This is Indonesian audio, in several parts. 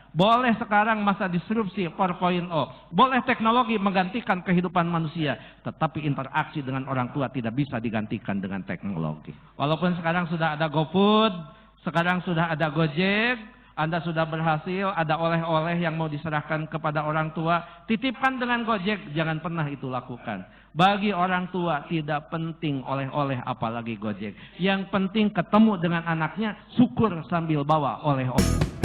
Boleh sekarang masa disrupsi 4.0, boleh teknologi menggantikan kehidupan manusia, tetapi interaksi dengan orang tua tidak bisa digantikan dengan teknologi. Walaupun sekarang sudah ada GoFood, sekarang sudah ada Gojek, Anda sudah berhasil, ada oleh-oleh yang mau diserahkan kepada orang tua, titipkan dengan Gojek, jangan pernah itu lakukan. Bagi orang tua tidak penting oleh-oleh apalagi Gojek. Yang penting ketemu dengan anaknya, syukur sambil bawa oleh-oleh.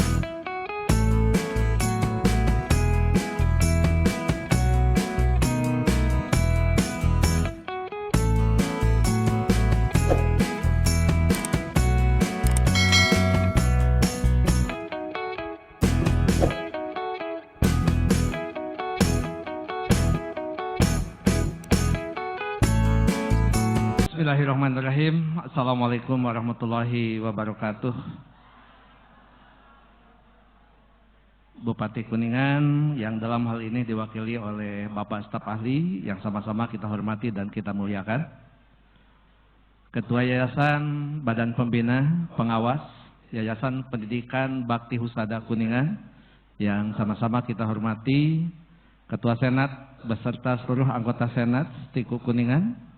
Bismillahirrahmanirrahim. Assalamualaikum warahmatullahi wabarakatuh. Bupati Kuningan yang dalam hal ini diwakili oleh Bapak Staf Ahli yang sama-sama kita hormati dan kita muliakan. Ketua Yayasan Badan Pembina Pengawas Yayasan Pendidikan Bakti Husada Kuningan yang sama-sama kita hormati. Ketua Senat beserta seluruh anggota Senat Stiku Kuningan,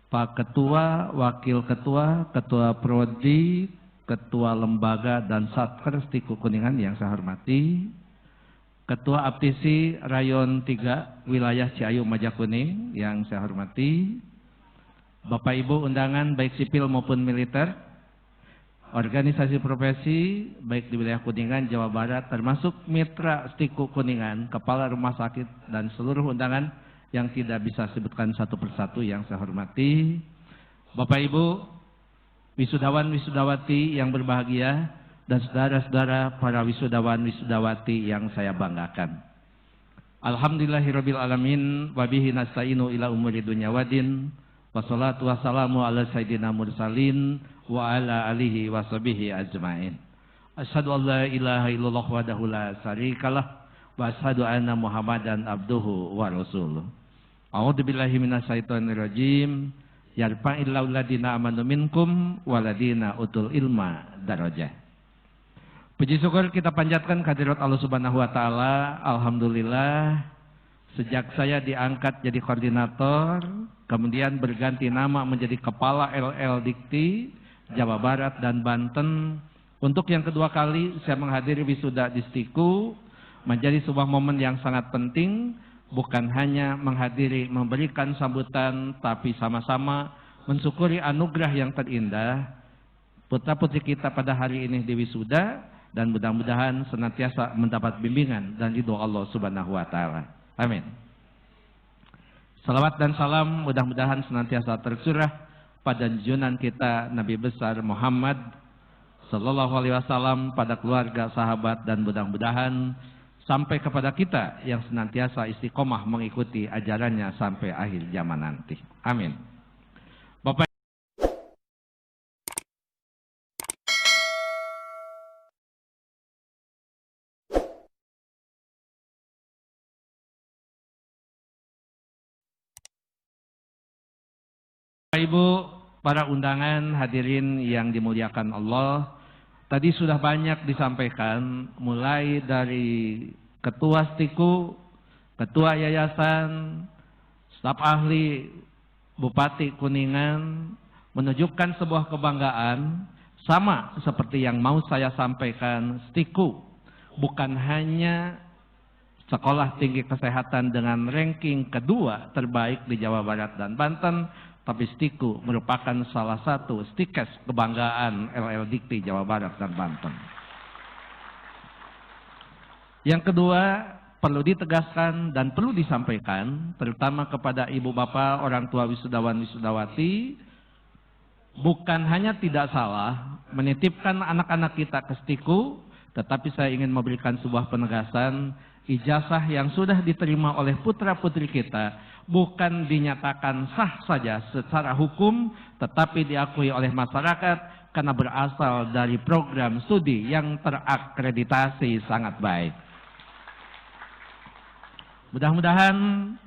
Pak Ketua, Wakil Ketua, Ketua Prodi, Ketua Lembaga dan Satker Stiku Kuningan yang saya hormati, Ketua Aptisi Rayon 3 Wilayah Ciayu Majakuning yang saya hormati, Bapak Ibu undangan baik sipil maupun militer, organisasi profesi baik di wilayah Kuningan, Jawa Barat, termasuk mitra Stiku Kuningan, Kepala Rumah Sakit dan seluruh undangan yang tidak bisa sebutkan satu persatu yang saya hormati, Bapak Ibu, wisudawan wisudawati yang berbahagia, dan saudara-saudara para wisudawan wisudawati yang saya banggakan. Alhamdulillahirabbil alamin wa bihi nasta'inu ila umuri dunya waddin. Wassalatu wassalamu ala sayyidina mursalin wa ala alihi washabihi ajmain. Asyhadu an la ilaha illallah wahdahu la syarikalah wa asyhadu anna Muhammadan abduhu wa rasuluh. A'udzubillahi minasyaitonirrajim. Yarfa'illahu ladina amanu minkum waladina utul ilma darajah. Puji syukur kita panjatkan kehadirat Allah Subhanahu wa taala. Alhamdulillah, sejak saya diangkat jadi koordinator, kemudian berganti nama menjadi Kepala LL Dikti Jawa Barat dan Banten, untuk yang kedua kali saya menghadiri wisuda di Stiku, menjadi sebuah momen yang sangat penting, bukan hanya menghadiri memberikan sambutan, tapi sama-sama mensyukuri anugerah yang terindah putra-putri kita pada hari ini di wisuda, dan mudah-mudahan senantiasa mendapat bimbingan dan ridho Allah Subhanahu wa taala. Amin. Salawat dan salam mudah-mudahan senantiasa tercurah pada junjungan kita Nabi besar Muhammad sallallahu alaihi wasallam, pada keluarga, sahabat, dan mudah-mudahan sampai kepada kita yang senantiasa istiqomah mengikuti ajarannya sampai akhir zaman nanti. Amin. Bapak Ibu, para undangan, hadirin yang dimuliakan Allah, tadi sudah banyak disampaikan, mulai dari Ketua Stiku, Ketua Yayasan, Staf Ahli Bupati Kuningan, menunjukkan sebuah kebanggaan, sama seperti yang mau saya sampaikan. Stiku bukan hanya sekolah tinggi kesehatan dengan ranking kedua terbaik di Jawa Barat dan Banten, tapi Stiku merupakan salah satu stikes kebanggaan LL Dikti Jawa Barat dan Banten. Yang kedua, perlu ditegaskan dan perlu disampaikan, terutama kepada ibu bapak, orang tua wisudawan wisudawati, bukan hanya tidak salah menitipkan anak-anak kita ke Stiku, tetapi saya ingin memberikan sebuah penegasan, ijazah yang sudah diterima oleh putra-putri kita bukan dinyatakan sah saja secara hukum, tetapi diakui oleh masyarakat karena berasal dari program studi yang terakreditasi sangat baik. Mudah-mudahan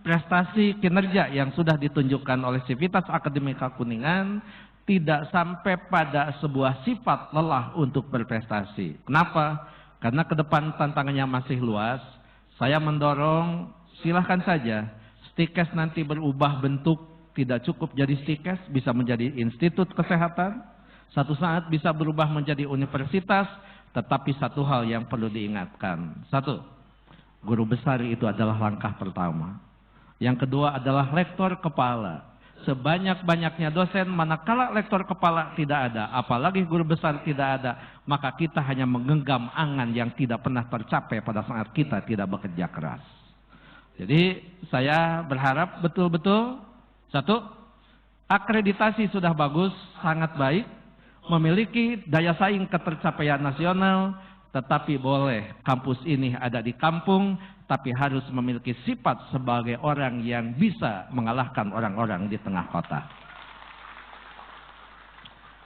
prestasi kinerja yang sudah ditunjukkan oleh Sivitas Akademika Kuningan tidak sampai pada sebuah sifat lelah untuk berprestasi. Kenapa? Karena ke depan tantangannya masih luas, saya mendorong silahkan saja Stikes nanti berubah bentuk, tidak cukup jadi Stikes, bisa menjadi institut kesehatan, satu saat bisa berubah menjadi universitas, tetapi satu hal yang perlu diingatkan. Satu, guru besar itu adalah langkah pertama. Yang kedua adalah lektor kepala. Sebanyak-banyaknya dosen, manakala lektor kepala tidak ada, apalagi guru besar tidak ada, maka kita hanya menggenggam angan yang tidak pernah tercapai pada saat kita tidak bekerja keras. Jadi saya berharap betul-betul, satu, akreditasi sudah bagus, sangat baik, memiliki daya saing ketercapaian nasional, tetapi boleh kampus ini ada di kampung, tapi harus memiliki sifat sebagai orang yang bisa mengalahkan orang-orang di tengah kota.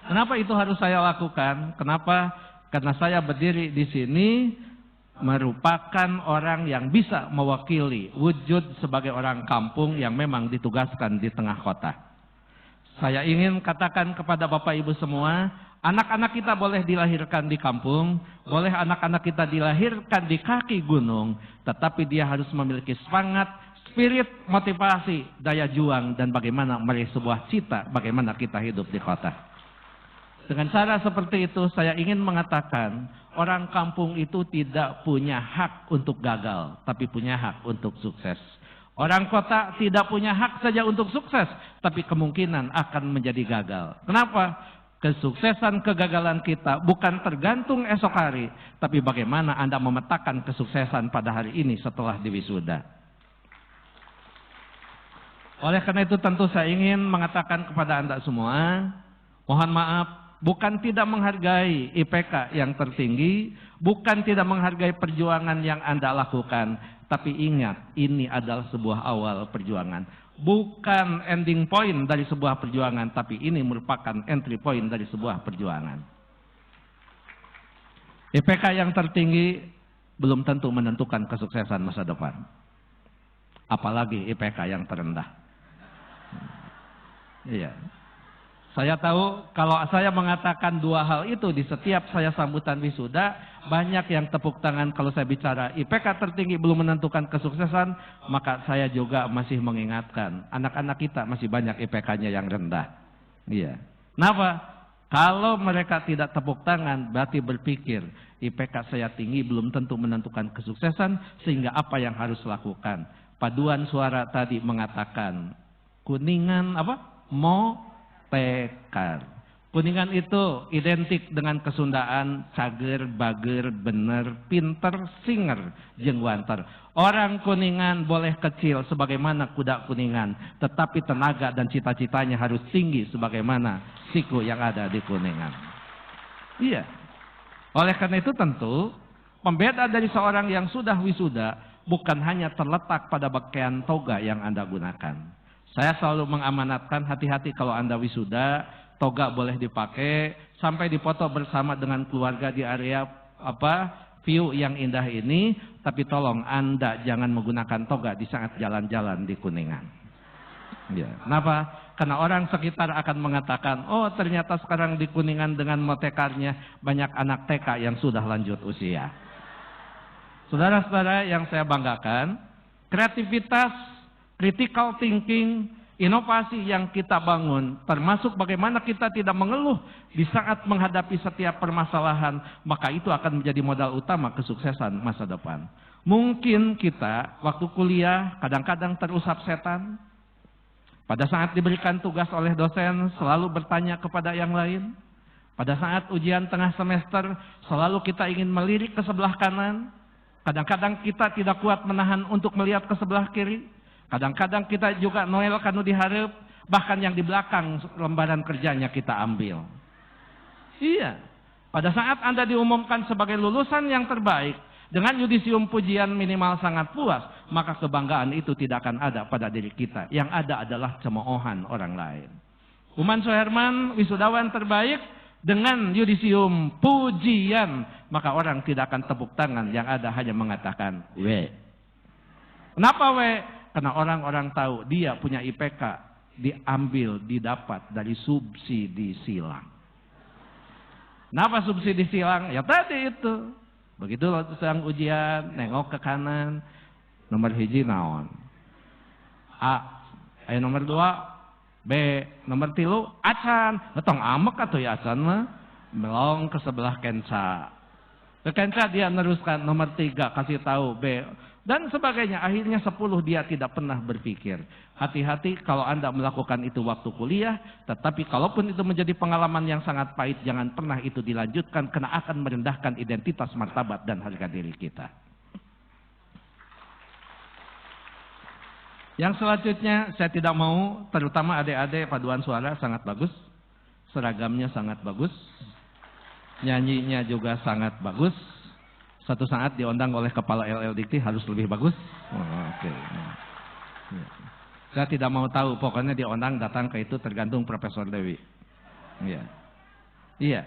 Kenapa itu harus saya lakukan? Kenapa? Karena saya berdiri di sini merupakan orang yang bisa mewakili wujud sebagai orang kampung yang memang ditugaskan di tengah kota. Saya ingin katakan kepada Bapak Ibu semua, anak-anak kita boleh dilahirkan di kampung, boleh anak-anak kita dilahirkan di kaki gunung, tetapi dia harus memiliki semangat, spirit, motivasi, daya juang, dan bagaimana meraih sebuah cita, bagaimana kita hidup di kota. Dengan cara seperti itu, saya ingin mengatakan, orang kampung itu tidak punya hak untuk gagal, tapi punya hak untuk sukses. Orang kota tidak punya hak saja untuk sukses, tapi kemungkinan akan menjadi gagal. Kenapa? Kesuksesan kegagalan kita bukan tergantung esok hari, tapi bagaimana Anda memetakan kesuksesan pada hari ini setelah diwisuda. Oleh karena itu tentu saya ingin mengatakan kepada Anda semua, mohon maaf, bukan tidak menghargai IPK yang tertinggi, bukan tidak menghargai perjuangan yang Anda lakukan, tapi ingat, ini adalah sebuah awal perjuangan. Bukan ending point dari sebuah perjuangan, tapi ini merupakan entry point dari sebuah perjuangan. IPK yang tertinggi belum tentu menentukan kesuksesan masa depan. Apalagi IPK yang terendah. Iya. Saya tahu kalau saya mengatakan dua hal itu di setiap saya sambutan wisuda, banyak yang tepuk tangan kalau saya bicara IPK tertinggi belum menentukan kesuksesan, maka saya juga masih mengingatkan, anak-anak kita masih banyak IPK-nya yang rendah. Iya. Kenapa? Kalau mereka tidak tepuk tangan, berarti berpikir IPK saya tinggi belum tentu menentukan kesuksesan, sehingga apa yang harus lakukan? Paduan suara tadi mengatakan, Kuningan apa? Tekar. Kuningan itu identik dengan kesundaan cager, bager, bener, pinter, singer, jeung wanter. Orang Kuningan boleh kecil sebagaimana kuda Kuningan, tetapi tenaga dan cita-citanya harus tinggi sebagaimana siku yang ada di Kuningan. Iya. Oleh karena itu tentu pembeda dari seorang yang sudah wisuda bukan hanya terletak pada pakaian toga yang Anda gunakan. Saya selalu mengamanatkan hati-hati kalau Anda wisuda, toga boleh dipakai, sampai dipoto bersama dengan keluarga di area view yang indah ini, tapi tolong Anda jangan menggunakan toga di saat jalan-jalan di Kuningan. Ya. Kenapa? Karena orang sekitar akan mengatakan, oh ternyata sekarang di Kuningan dengan motekarnya banyak anak TK yang sudah lanjut usia. Saudara-saudara yang saya banggakan, kreativitas, critical thinking, inovasi yang kita bangun, termasuk bagaimana kita tidak mengeluh di saat menghadapi setiap permasalahan, maka itu akan menjadi modal utama kesuksesan masa depan. Mungkin kita waktu kuliah kadang-kadang terusap setan, pada saat diberikan tugas oleh dosen selalu bertanya kepada yang lain, pada saat ujian tengah semester selalu kita ingin melirik ke sebelah kanan, kadang-kadang kita tidak kuat menahan untuk melihat ke sebelah kiri. Kadang-kadang kita juga noel kanu diharap, bahkan yang di belakang lembaran kerjanya kita ambil. Iya, pada saat Anda diumumkan sebagai lulusan yang terbaik, dengan yudisium pujian minimal sangat puas, maka kebanggaan itu tidak akan ada pada diri kita. Yang ada adalah cemoohan orang lain. Uman Soherman, wisudawan terbaik, dengan yudisium pujian, maka orang tidak akan tepuk tangan, yang ada hanya mengatakan, we. Kenapa we? Karena orang-orang tahu dia punya IPK diambil, didapat dari subsidi silang. Kenapa subsidi silang? Ya tadi itu. Begitu waktu sedang ujian, nengok ke kanan, nomor hiji naon? A. Nomor 2, B. Nomor 3, acan. Tong amek atuh ya acan mah. Melong ke sebelah kenca. Ke kenca dia meneruskan nomor 3, kasih tahu B. Dan sebagainya. Akhirnya 10 dia tidak pernah berpikir. Hati-hati kalau Anda melakukan itu waktu kuliah. Tetapi kalaupun itu menjadi pengalaman yang sangat pahit, jangan pernah itu dilanjutkan. Karena akan merendahkan identitas, martabat, dan harga diri kita. Yang selanjutnya saya tidak mau, terutama adik-adik paduan suara sangat bagus. Seragamnya sangat bagus. Nyanyinya juga sangat bagus. Satu saat diundang oleh kepala LL Dikti harus lebih bagus. Oke. Saya tidak mau tahu, pokoknya diundang datang ke itu tergantung Profesor Dewi. Iya.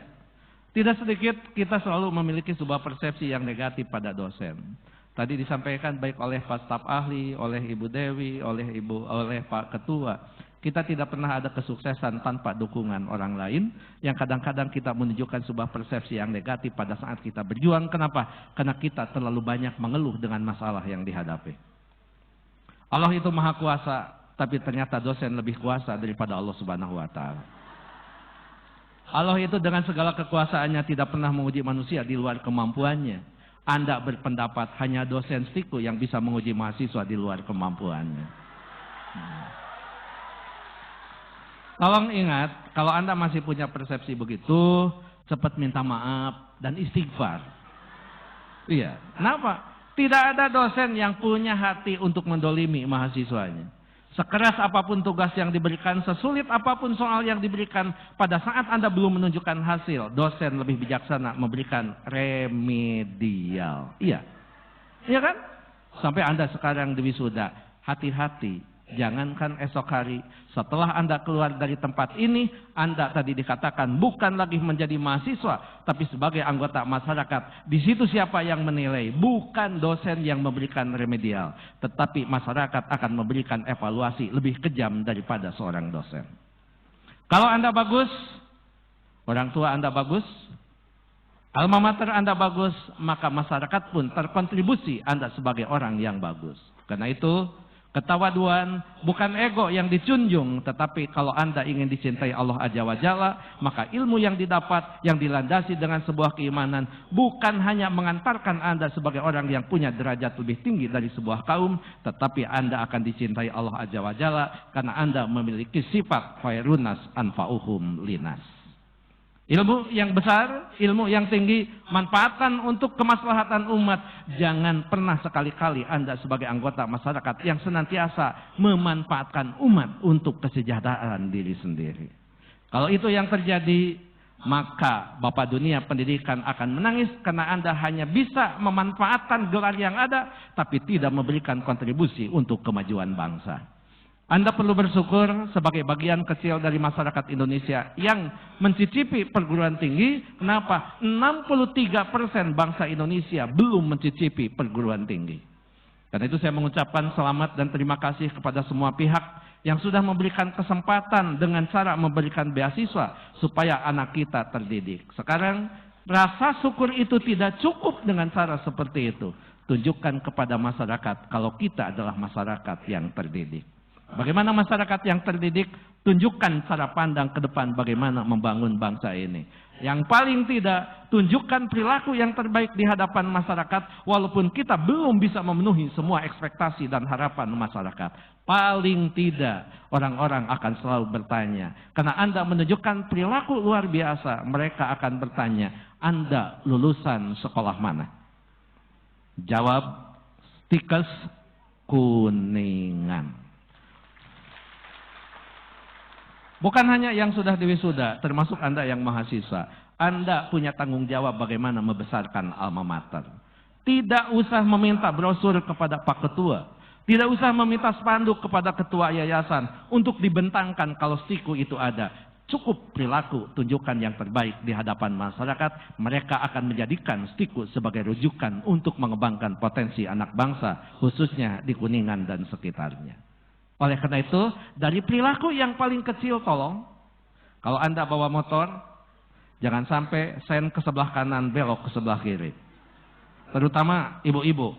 Tidak sedikit kita selalu memiliki sebuah persepsi yang negatif pada dosen. Tadi disampaikan baik oleh Pak Staf Ahli, oleh Ibu Dewi, oleh Pak Ketua. Kita tidak pernah ada kesuksesan tanpa dukungan orang lain, yang kadang-kadang kita menunjukkan sebuah persepsi yang negatif pada saat kita berjuang. Kenapa? Karena kita terlalu banyak mengeluh dengan masalah yang dihadapi. Allah itu maha kuasa, tapi ternyata dosen lebih kuasa daripada Allah Subhanahu wa Ta'ala. Allah itu dengan segala kekuasaannya tidak pernah menguji manusia di luar kemampuannya. Anda berpendapat hanya dosen stiku yang bisa menguji mahasiswa di luar kemampuannya. Tolong ingat, kalau Anda masih punya persepsi begitu, cepat minta maaf dan istighfar. Iya, kenapa? Tidak ada dosen yang punya hati untuk mendolimi mahasiswanya. Sekeras apapun tugas yang diberikan, sesulit apapun soal yang diberikan, pada saat Anda belum menunjukkan hasil, dosen lebih bijaksana memberikan remedial. Iya, iya kan? Sampai Anda sekarang di wisuda, hati-hati. Jangankan esok hari, setelah Anda keluar dari tempat ini, Anda tadi dikatakan bukan lagi menjadi mahasiswa, tapi sebagai anggota masyarakat. Di situ siapa yang menilai? Bukan dosen yang memberikan remedial, tetapi masyarakat akan memberikan evaluasi lebih kejam daripada seorang dosen. Kalau Anda bagus, orang tua Anda bagus, alma mater Anda bagus, maka masyarakat pun terkontribusi Anda sebagai orang yang bagus. Karena itu, ketawaduan bukan ego yang dicunjung, tetapi kalau Anda ingin dicintai Allah Azza wa Jalla, maka ilmu yang didapat yang dilandasi dengan sebuah keimanan bukan hanya mengantarkan Anda sebagai orang yang punya derajat lebih tinggi dari sebuah kaum, tetapi Anda akan dicintai Allah Azza wa Jalla karena Anda memiliki sifat khairunas anfa'uhum linas. Ilmu yang besar, ilmu yang tinggi, manfaatkan untuk kemaslahatan umat. Jangan pernah sekali-kali Anda sebagai anggota masyarakat yang senantiasa memanfaatkan umat untuk kesejahteraan diri sendiri. Kalau itu yang terjadi, maka Bapak Dunia Pendidikan akan menangis karena Anda hanya bisa memanfaatkan gelar yang ada, tapi tidak memberikan kontribusi untuk kemajuan bangsa. Anda perlu bersyukur sebagai bagian kecil dari masyarakat Indonesia yang mencicipi perguruan tinggi. Kenapa? 63% bangsa Indonesia belum mencicipi perguruan tinggi. Karena itu saya mengucapkan selamat dan terima kasih kepada semua pihak yang sudah memberikan kesempatan dengan cara memberikan beasiswa supaya anak kita terdidik. Sekarang rasa syukur itu tidak cukup dengan cara seperti itu. Tunjukkan kepada masyarakat kalau kita adalah masyarakat yang terdidik. Bagaimana masyarakat yang terdidik? Tunjukkan cara pandang ke depan bagaimana membangun bangsa ini. Yang paling tidak, tunjukkan perilaku yang terbaik di hadapan masyarakat, walaupun kita belum bisa memenuhi semua ekspektasi dan harapan masyarakat. Paling tidak, orang-orang akan selalu bertanya. Karena Anda menunjukkan perilaku luar biasa, mereka akan bertanya, Anda lulusan sekolah mana? Jawab, Stikes Kuningan. Bukan hanya yang sudah diwisuda, termasuk Anda yang mahasiswa. Anda punya tanggung jawab bagaimana membesarkan alma mater. Tidak usah meminta brosur kepada Pak Ketua. Tidak usah meminta spanduk kepada Ketua Yayasan untuk dibentangkan kalau stiku itu ada. Cukup perilaku, tunjukkan yang terbaik di hadapan masyarakat. Mereka akan menjadikan stiku sebagai rujukan untuk mengembangkan potensi anak bangsa, khususnya di Kuningan dan sekitarnya. Oleh karena itu, dari perilaku yang paling kecil tolong, kalau Anda bawa motor, jangan sampai sen ke sebelah kanan, belok ke sebelah kiri. terutama ibu-ibu.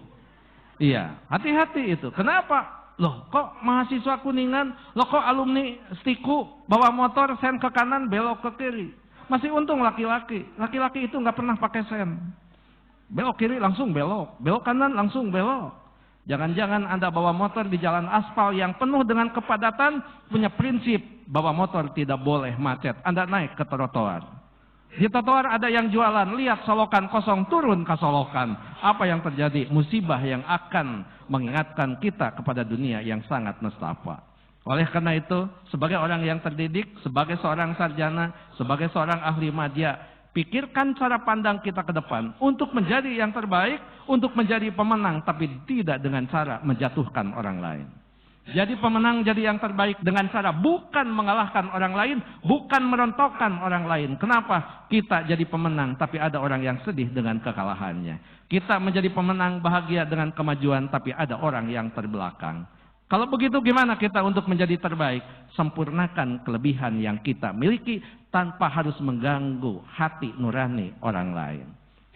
Iya, hati-hati itu. Kenapa? Loh, kok mahasiswa Kuningan, loh kok alumni Stiku bawa motor sen ke kanan belok ke kiri. Masih untung laki-laki. Laki-laki itu nggak pernah pakai sen. Belok kiri langsung belok, belok kanan langsung belok. Jangan-jangan Anda bawa motor di jalan aspal yang penuh dengan kepadatan, punya prinsip bawa motor tidak boleh macet. Anda naik ke trotoar. Di trotoar ada yang jualan, lihat solokan kosong, turun ke solokan. Apa yang terjadi? Musibah yang akan mengingatkan kita kepada dunia yang sangat nestapa. Oleh karena itu, sebagai orang yang terdidik, sebagai seorang sarjana, sebagai seorang ahli media, pikirkan cara pandang kita ke depan untuk menjadi yang terbaik, untuk menjadi pemenang, tapi tidak dengan cara menjatuhkan orang lain. Jadi pemenang, jadi yang terbaik dengan cara bukan mengalahkan orang lain, bukan merontokkan orang lain. Kenapa? Kita jadi pemenang, tapi ada orang yang sedih dengan kekalahannya. Kita menjadi pemenang bahagia dengan kemajuan, tapi ada orang yang terbelakang. Kalau begitu gimana kita untuk menjadi terbaik? Sempurnakan kelebihan yang kita miliki tanpa harus mengganggu hati nurani orang lain.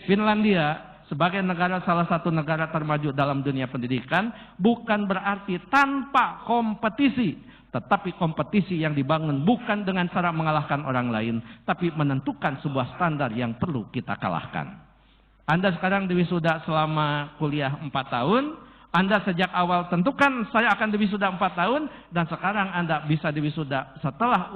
Finlandia sebagai salah satu negara termaju dalam dunia pendidikan bukan berarti tanpa kompetisi, tetapi kompetisi yang dibangun bukan dengan cara mengalahkan orang lain, tapi menentukan sebuah standar yang perlu kita kalahkan. Anda sekarang diwisuda selama kuliah 4 tahun, Anda sejak awal tentukan saya akan diwisuda 4 tahun, dan sekarang Anda bisa diwisuda setelah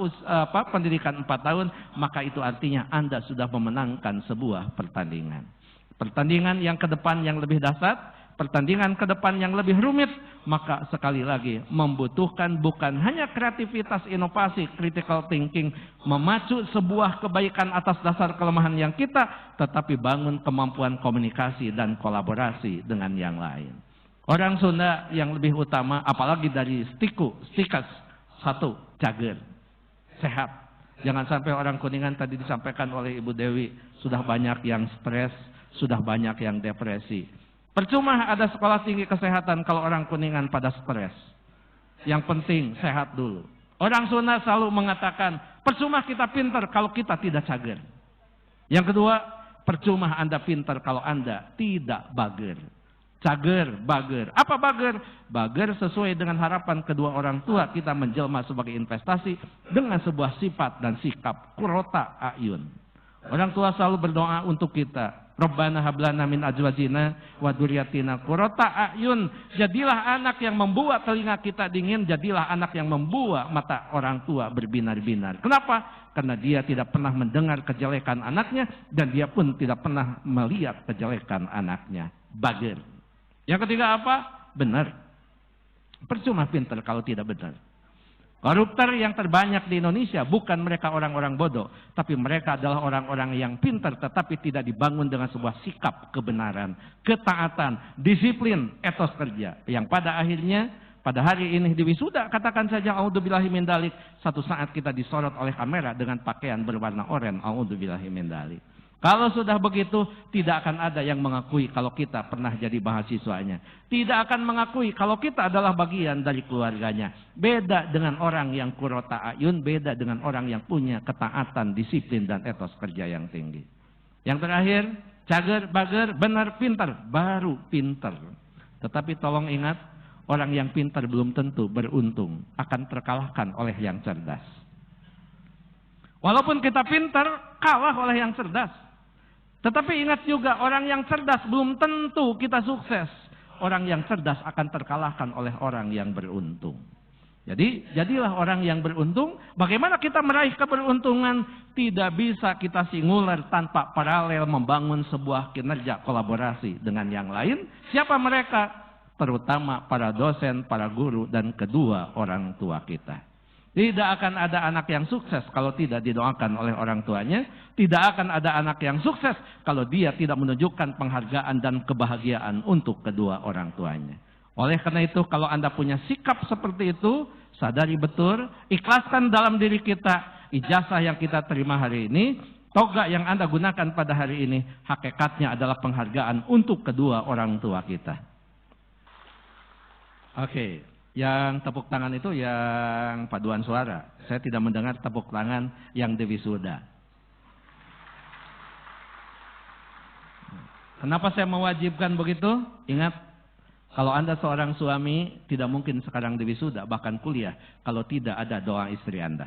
pendidikan 4 tahun, maka itu artinya Anda sudah memenangkan sebuah pertandingan. Pertandingan yang ke depan yang lebih dahsyat, pertandingan ke depan yang lebih rumit, maka sekali lagi membutuhkan bukan hanya kreativitas, inovasi, critical thinking, memacu sebuah kebaikan atas dasar kelemahan yang kita, tetapi bangun kemampuan komunikasi dan kolaborasi dengan yang lain. Orang Sunda yang lebih utama, apalagi dari stikas, satu, cager, sehat. Jangan sampai orang Kuningan tadi disampaikan oleh Ibu Dewi, sudah banyak yang stres, sudah banyak yang depresi. Percuma ada sekolah tinggi kesehatan kalau orang Kuningan pada stres. Yang penting sehat dulu. Orang Sunda selalu mengatakan, percuma kita pintar kalau kita tidak cager. Yang kedua, percuma Anda pintar kalau Anda tidak bager. Cager, bager. Apa bager? Bager sesuai dengan harapan kedua orang tua kita menjelma sebagai investasi dengan sebuah sifat dan sikap qurrata a'yun. Orang tua selalu berdoa untuk kita. Rabbana hablana min azwajina wa dzurriyyatina qurrata a'yun. Jadilah anak yang membuat telinga kita dingin, jadilah anak yang membuat mata orang tua berbinar-binar. Kenapa? Karena dia tidak pernah mendengar kejelekan anaknya dan dia pun tidak pernah melihat kejelekan anaknya. Bager. Yang ketiga apa? Benar. Percuma pintar kalau tidak benar. Koruptor yang terbanyak di Indonesia bukan mereka orang-orang bodoh, tapi mereka adalah orang-orang yang pintar tetapi tidak dibangun dengan sebuah sikap kebenaran, ketaatan, disiplin, etos kerja. Yang pada akhirnya pada hari ini di wisuda, katakan saja a'udzubillahi min dzalik, satu saat kita disorot oleh kamera dengan pakaian berwarna oranye, a'udzubillahi min dzalik. Kalau sudah begitu, tidak akan ada yang mengakui kalau kita pernah jadi mahasiswanya. Tidak akan mengakui kalau kita adalah bagian dari keluarganya. Beda dengan orang yang qurrata a'yun, beda dengan orang yang punya ketaatan, disiplin, dan etos kerja yang tinggi. Yang terakhir, cager, bager, benar, pintar, baru pintar. Tetapi tolong ingat, orang yang pintar belum tentu beruntung, akan terkalahkan oleh yang cerdas. Walaupun kita pintar, kalah oleh yang cerdas. Tetapi ingat juga, orang yang cerdas belum tentu kita sukses. Orang yang cerdas akan terkalahkan oleh orang yang beruntung. Jadi, jadilah orang yang beruntung. Bagaimana kita meraih keberuntungan? Tidak bisa kita singular tanpa paralel membangun sebuah kinerja kolaborasi dengan yang lain. Siapa mereka? Terutama para dosen, para guru, dan kedua orang tua kita. Tidak akan ada anak yang sukses kalau tidak didoakan oleh orang tuanya. Tidak akan ada anak yang sukses kalau dia tidak menunjukkan penghargaan dan kebahagiaan untuk kedua orang tuanya. Oleh karena itu, kalau Anda punya sikap seperti itu, sadari betul, ikhlaskan dalam diri kita, ijazah yang kita terima hari ini, toga yang Anda gunakan pada hari ini, hakikatnya adalah penghargaan untuk kedua orang tua kita. Oke. Yang tepuk tangan itu yang paduan suara. Saya tidak mendengar tepuk tangan yang di wisuda. Kenapa saya mewajibkan begitu? Ingat, kalau Anda seorang suami, tidak mungkin sekarang diwisuda, bahkan kuliah, kalau tidak ada doa istri Anda.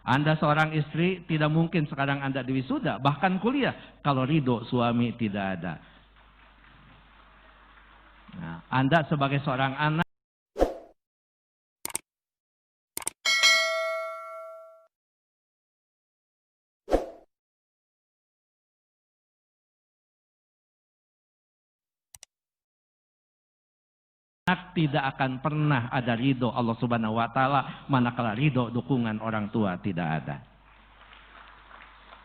Anda seorang istri, tidak mungkin sekarang Anda diwisuda, bahkan kuliah, kalau ridho suami tidak ada. Nah, Anda sebagai seorang anak, tidak akan pernah ada ridho Allah Subhanahu wa Ta'ala, manakala ridho dukungan orang tua tidak ada.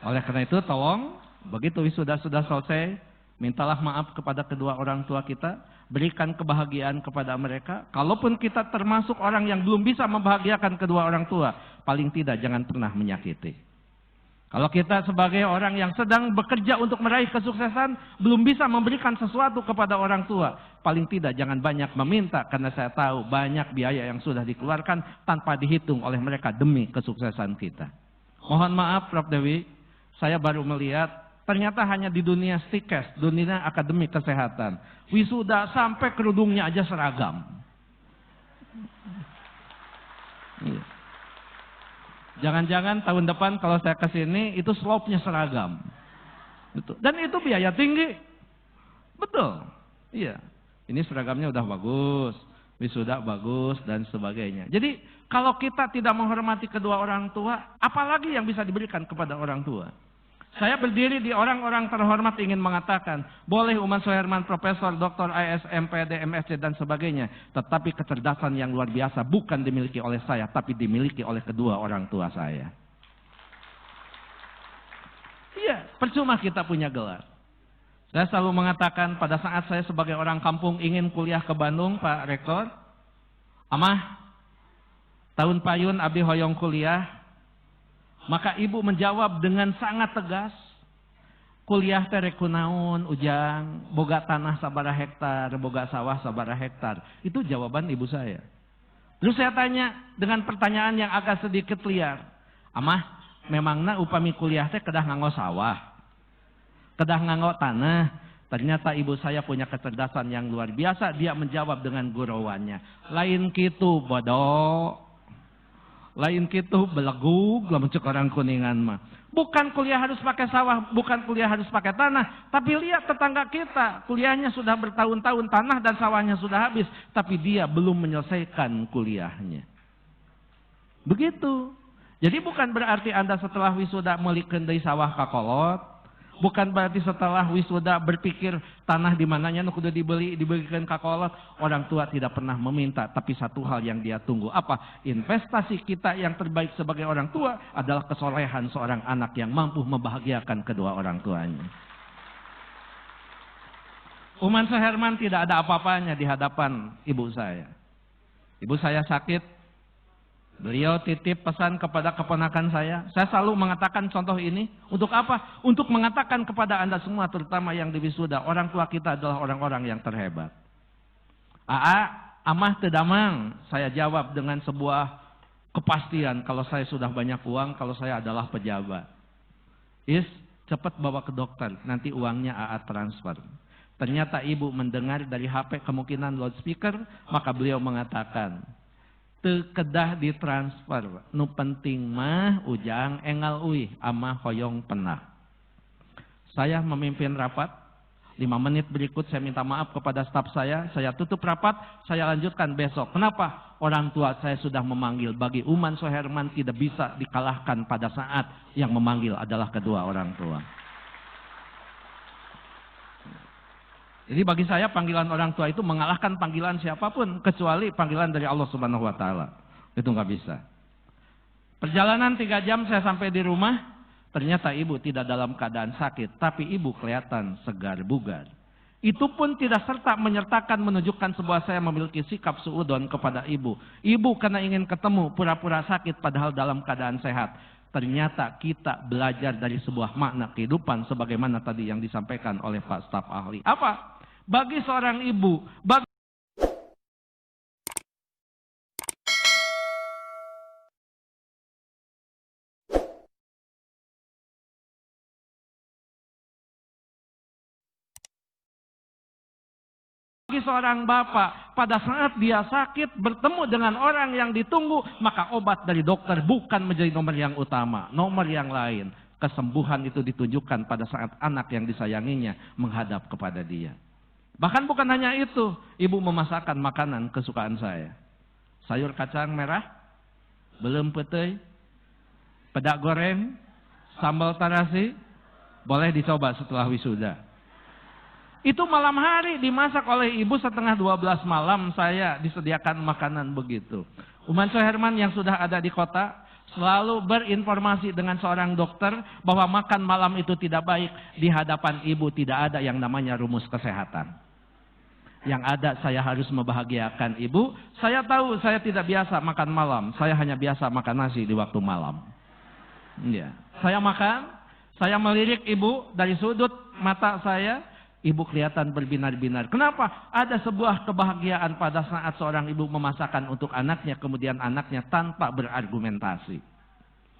Oleh karena itu, tolong begitu wisuda sudah selesai, mintalah maaf kepada kedua orang tua kita, berikan kebahagiaan kepada mereka. Kalaupun kita termasuk orang yang belum bisa membahagiakan kedua orang tua, paling tidak jangan pernah menyakiti. Kalau kita sebagai orang yang sedang bekerja untuk meraih kesuksesan, belum bisa memberikan sesuatu kepada orang tua, paling tidak jangan banyak meminta, karena saya tahu banyak biaya yang sudah dikeluarkan tanpa dihitung oleh mereka demi kesuksesan kita. Mohon maaf Prof. Dewi, saya baru melihat ternyata hanya di dunia stikes, dunia akademik kesehatan, wisuda sampai kerudungnya aja seragam. Jangan-jangan tahun depan kalau saya ke sini itu slope-nya seragam. Dan itu biaya tinggi. Betul. Iya. Ini seragamnya udah bagus, wisuda bagus dan sebagainya. Jadi kalau kita tidak menghormati kedua orang tua, apalagi yang bisa diberikan kepada orang tua? Saya berdiri di orang-orang terhormat ingin mengatakan, boleh Uman Soherman, Profesor, Doktor, ISM, PD, MSc dan sebagainya, tetapi kecerdasan yang luar biasa bukan dimiliki oleh saya, tapi dimiliki oleh kedua orang tua saya. Iya, percuma kita punya gelar. Saya selalu mengatakan pada saat saya sebagai orang kampung ingin kuliah ke Bandung, Pak Rektor, Amah, tahun payun abdi hoyong kuliah. Maka ibu menjawab dengan sangat tegas, kuliah teh rek kunaon ujang, boga tanah sabaraha hektar, boga sawah sabaraha hektar. Itu jawaban ibu saya. Terus saya tanya dengan pertanyaan yang agak sedikit liar. Amah, memangna upami kuliah teh kedah nganggo sawah, kedah nganggo tanah. Ternyata ibu saya punya kecerdasan yang luar biasa. Dia menjawab dengan gurauannya, lain kitu bodoh. Lain gitu belegug, lamun cek orang Kuningan mah. Bukan kuliah harus pakai sawah, bukan kuliah harus pakai tanah. Tapi lihat tetangga kita, kuliahnya sudah bertahun-tahun, tanah dan sawahnya sudah habis. Tapi dia belum menyelesaikan kuliahnya. Begitu. Jadi bukan berarti Anda setelah wisuda melikeun deui sawah kakolot. Bukan berarti setelah wisuda berpikir tanah di mananya nu kudu dibelikan kakolot. Orang tua tidak pernah meminta, tapi satu hal yang dia tunggu. Apa? Investasi kita yang terbaik sebagai orang tua adalah kesolehan seorang anak yang mampu membahagiakan kedua orang tuanya. Uman Soherman tidak ada apa-apanya di hadapan ibu saya. Ibu saya sakit. Beliau titip pesan kepada keponakan saya. Saya selalu mengatakan contoh ini. Untuk apa? Untuk mengatakan kepada Anda semua, terutama yang di wisuda, orang tua kita adalah orang-orang yang terhebat. Amah teu damang. Saya jawab dengan sebuah kepastian. Kalau saya sudah banyak uang, kalau saya adalah pejabat. Cepat bawa ke dokter. Nanti uangnya transfer. Ternyata ibu mendengar dari HP kemungkinan loudspeaker. Maka beliau mengatakan, teu kedah ditransfer, nu penting mah ujang engal uih amah hoyong penah. Saya memimpin rapat, 5 menit berikut saya minta maaf kepada staf saya tutup rapat, saya lanjutkan besok. Kenapa? Orang tua saya sudah memanggil, bagi Uman Soherman tidak bisa dikalahkan pada saat yang memanggil adalah kedua orang tua. Jadi bagi saya panggilan orang tua itu mengalahkan panggilan siapapun kecuali panggilan dari Allah Subhanahu wa Ta'ala. Itu nggak bisa. Perjalanan 3 jam saya sampai di rumah, ternyata ibu tidak dalam keadaan sakit, tapi ibu kelihatan segar bugar. Itu pun tidak serta menyertakan menunjukkan sebuah saya memiliki sikap suudon kepada ibu. Ibu karena ingin ketemu pura-pura sakit padahal dalam keadaan sehat. Ternyata kita belajar dari sebuah makna kehidupan sebagaimana tadi yang disampaikan oleh Pak Staf Ahli. Apa? Bagi seorang ibu, bagi seorang bapak, pada saat dia sakit bertemu dengan orang yang ditunggu, maka obat dari dokter bukan menjadi nomor yang utama, nomor yang lain. Kesembuhan itu ditunjukkan pada saat anak yang disayanginya menghadap kepada dia. Bahkan bukan hanya itu, ibu memasakkan makanan kesukaan saya. Sayur kacang merah, belum petai, pedak goreng, sambal tarasi, boleh dicoba setelah wisuda. Itu malam hari dimasak oleh ibu, setengah 12 malam saya disediakan makanan begitu. Umanso Herman yang sudah ada di kota selalu berinformasi dengan seorang dokter bahwa makan malam itu tidak baik. Di hadapan ibu tidak ada yang namanya rumus kesehatan. Yang ada saya harus membahagiakan ibu. Saya tahu saya tidak biasa makan malam. Saya hanya biasa makan nasi di waktu malam. Ya. Saya makan, saya melirik ibu dari sudut mata saya. Ibu kelihatan berbinar-binar. Kenapa? Ada sebuah kebahagiaan pada saat seorang ibu memasakkan untuk anaknya, kemudian anaknya tanpa berargumentasi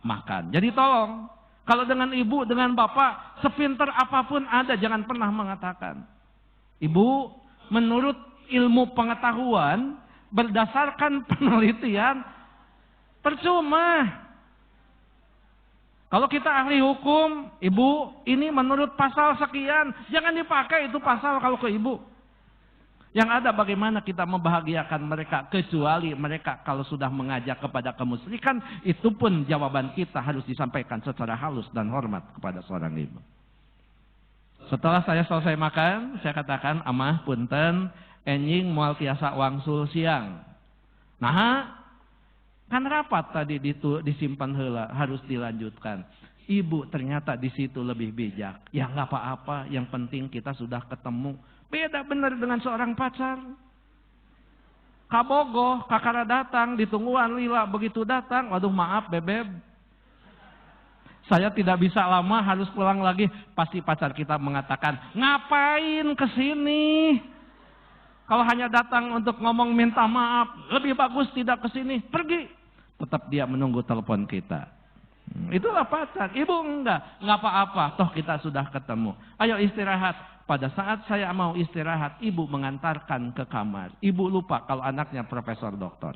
makan. Jadi tolong, kalau dengan ibu, dengan bapak, sepinter apapun ada, jangan pernah mengatakan. Ibu, menurut ilmu pengetahuan, berdasarkan penelitian, percuma. Kalau kita ahli hukum, ibu, ini menurut pasal sekian, jangan dipakai itu pasal kalau ke ibu. Yang ada bagaimana kita membahagiakan mereka, kecuali mereka kalau sudah mengajak kepada kemusyrikan, itu pun jawaban kita harus disampaikan secara halus dan hormat kepada seorang ibu. Setelah saya selesai makan, saya katakan, amah punten, enjing moal tiasa wangsul siang. Nah, kan rapat tadi disimpan heula, harus dilanjutkan. Ibu ternyata di situ lebih bijak. Ya nggak apa-apa, yang penting kita sudah ketemu. Beda benar dengan seorang pacar. Kabogoh, kakara datang, ditungguan lila, begitu datang, waduh maaf bebeb. Saya tidak bisa lama, harus pulang lagi. Pasti pacar kita mengatakan, ngapain kesini? Kalau hanya datang untuk ngomong minta maaf, lebih bagus tidak kesini, pergi. Tetap dia menunggu telepon kita. Itulah pacar. Ibu enggak apa-apa, toh kita sudah ketemu. Ayo istirahat. Pada saat saya mau istirahat, ibu mengantarkan ke kamar. Ibu lupa kalau anaknya profesor doktor.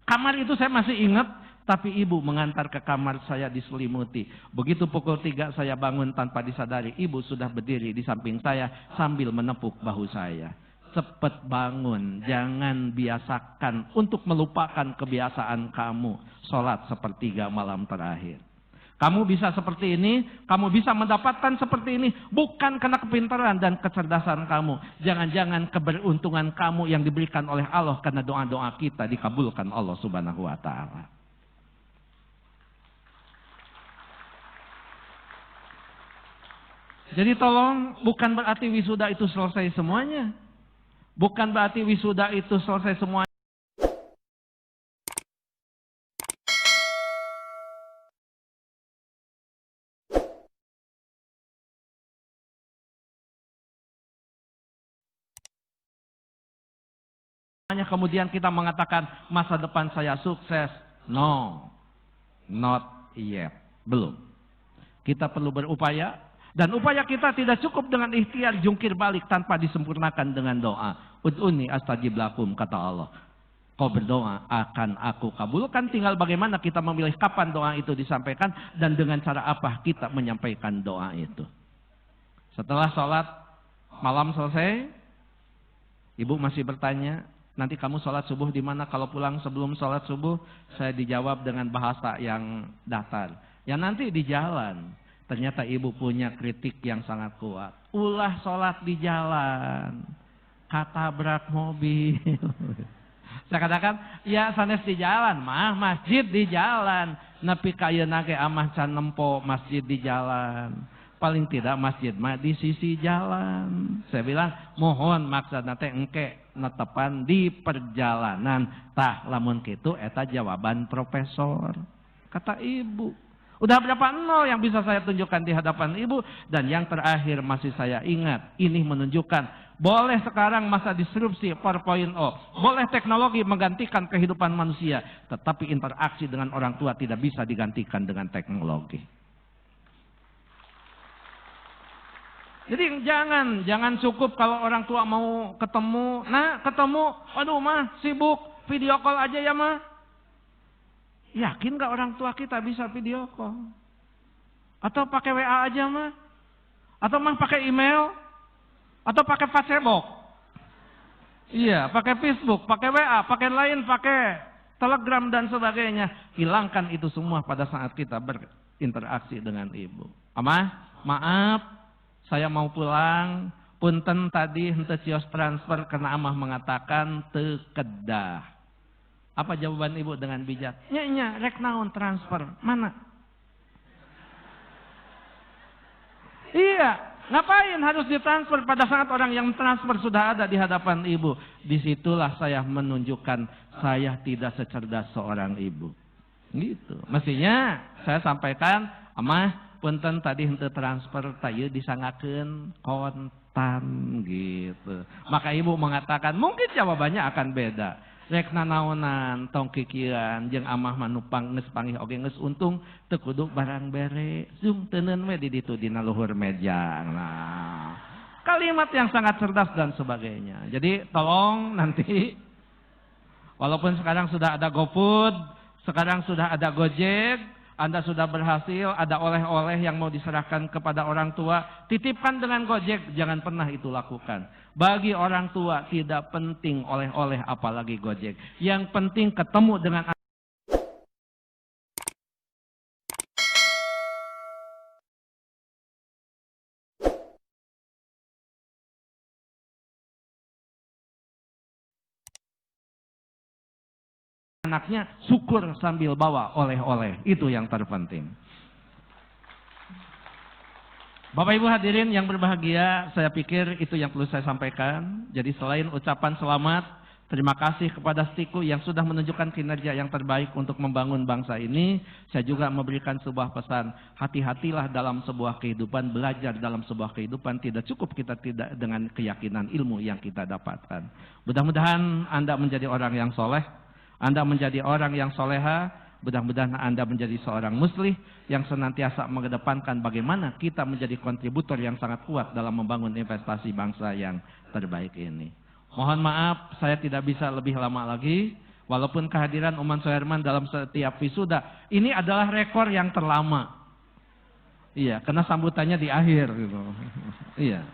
Kamar itu saya masih ingat, tapi ibu mengantar ke kamar saya diselimuti. Begitu pukul 3 saya bangun tanpa disadari, ibu sudah berdiri di samping saya sambil menepuk bahu saya. Cepat bangun, jangan biasakan untuk melupakan kebiasaan kamu. Sholat sepertiga malam terakhir. Kamu bisa seperti ini, kamu bisa mendapatkan seperti ini. Bukan karena kepintaran dan kecerdasan kamu. Jangan-jangan keberuntungan kamu yang diberikan oleh Allah karena doa-doa kita dikabulkan Allah Subhanahu wa Ta'ala. Jadi tolong, bukan berarti wisuda itu selesai semuanya. Bukan berarti wisuda itu selesai semuanya. Kemudian kita mengatakan masa depan saya sukses. No, not yet. Belum. Kita perlu berupaya. Dan upaya kita tidak cukup dengan ikhtiar jungkir balik tanpa disempurnakan dengan doa. Ud'uni astajib lakum, kata Allah. Kau berdoa akan aku kabulkan. Tinggal bagaimana kita memilih kapan doa itu disampaikan dan dengan cara apa kita menyampaikan doa itu. Setelah sholat malam selesai, ibu masih bertanya, nanti kamu sholat subuh di mana? Kalau pulang sebelum sholat subuh, saya dijawab dengan bahasa yang datar. Ya nanti di jalan. Ternyata ibu punya kritik yang sangat kuat. Ulah sholat di jalan, katabrak mobil. Saya katakan, ya sanes di jalan, mah masjid di jalan. Nepi kaya nage amah can nempo masjid di jalan. Paling tidak masjid mah di sisi jalan. Saya bilang, mohon maksudna teh engke netepan di perjalanan. Tah lamun kitu eta jawaban profesor. Kata ibu. Udah berapa nol yang bisa saya tunjukkan di hadapan ibu. Dan yang terakhir masih saya ingat. Ini menunjukkan boleh sekarang masa disrupsi 4.0. Boleh teknologi menggantikan kehidupan manusia. Tetapi interaksi dengan orang tua tidak bisa digantikan dengan teknologi. Jadi jangan cukup kalau orang tua mau ketemu, nah ketemu, aduh mah sibuk, video call aja ya mah. Yakin gak orang tua kita bisa video call? Atau pakai WA aja mah? Atau mah pakai email? Atau pakai Facebook? Iya, pakai Facebook, pakai WA, pakai Line, pakai Telegram dan sebagainya. Hilangkan itu semua pada saat kita berinteraksi dengan ibu. Amah, maaf, saya mau pulang. Punten tadi henteu cios transfer karena amah mengatakan teu kedah. Apa jawaban ibu dengan bijak? Nya rek naon transfer? Mana? Iya, ngapain harus ditransfer pada saat orang yang transfer sudah ada di hadapan ibu? Disitulah saya menunjukkan saya tidak secerdas seorang ibu. Gitu. Mestinya saya sampaikan, amah punten tadi henteu transfer teu disangakeun kontan gitu. Maka ibu mengatakan mungkin jawabannya akan beda. Rek nanaonan tong kikiran jeung amah manupang geus panggih oge geus untung teu kudu barang bere. Zoom teuneun we di ditu dina luhur meja. Nah, kalimat yang sangat cerdas dan sebagainya. Jadi tolong nanti walaupun sekarang sudah ada GoFood, sekarang sudah ada Gojek, Anda sudah berhasil, ada oleh-oleh yang mau diserahkan kepada orang tua, titipkan dengan Gojek, jangan pernah itu lakukan. Bagi orang tua tidak penting oleh-oleh apalagi Gojek. Yang penting ketemu dengan anaknya, syukur sambil bawa oleh-oleh. Itu yang terpenting. Bapak Ibu hadirin yang berbahagia, saya pikir itu yang perlu saya sampaikan. Jadi selain ucapan selamat, terima kasih kepada Stiku yang sudah menunjukkan kinerja yang terbaik untuk membangun bangsa ini. Saya juga memberikan sebuah pesan, hati-hatilah dalam sebuah kehidupan, belajar dalam sebuah kehidupan. Tidak cukup kita tidak dengan keyakinan ilmu yang kita dapatkan. Mudah-mudahan Anda menjadi orang yang soleh, Anda menjadi orang yang soleha. Mudah-mudahan Anda menjadi seorang muslih yang senantiasa mengedepankan bagaimana kita menjadi kontributor yang sangat kuat dalam membangun investasi bangsa yang terbaik ini. Mohon maaf, saya tidak bisa lebih lama lagi. Walaupun kehadiran Uman Soherman dalam setiap wisuda, ini adalah rekor yang terlama. Iya, karena sambutannya di akhir gitu. Iya.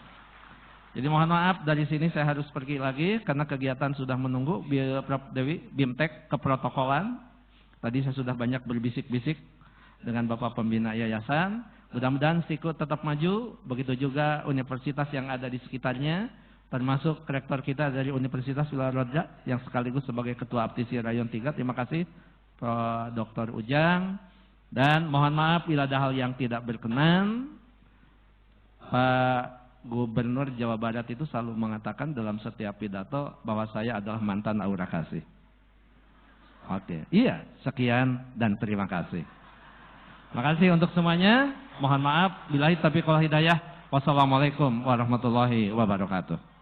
Jadi mohon maaf, dari sini saya harus pergi lagi karena kegiatan sudah menunggu. Prof. Dewi, BIMTEK keprotokolan. Tadi saya sudah banyak berbisik-bisik dengan Bapak Pembina Yayasan. Mudah-mudahan Stiku tetap maju, begitu juga universitas yang ada di sekitarnya, termasuk rektor kita dari Universitas Wilaroja yang sekaligus sebagai Ketua Aptisi Rayon 3. Terima kasih Prof. Dr. Ujang. Dan mohon maaf bila ada hal yang tidak berkenan. Pak Gubernur Jawa Barat itu selalu mengatakan dalam setiap pidato bahwa saya adalah mantan aura kasih. Oke, iya, sekian dan terima kasih. Terima kasih untuk semuanya. Mohon maaf, billahi taufiq wal hidayah. Wassalamualaikum warahmatullahi wabarakatuh.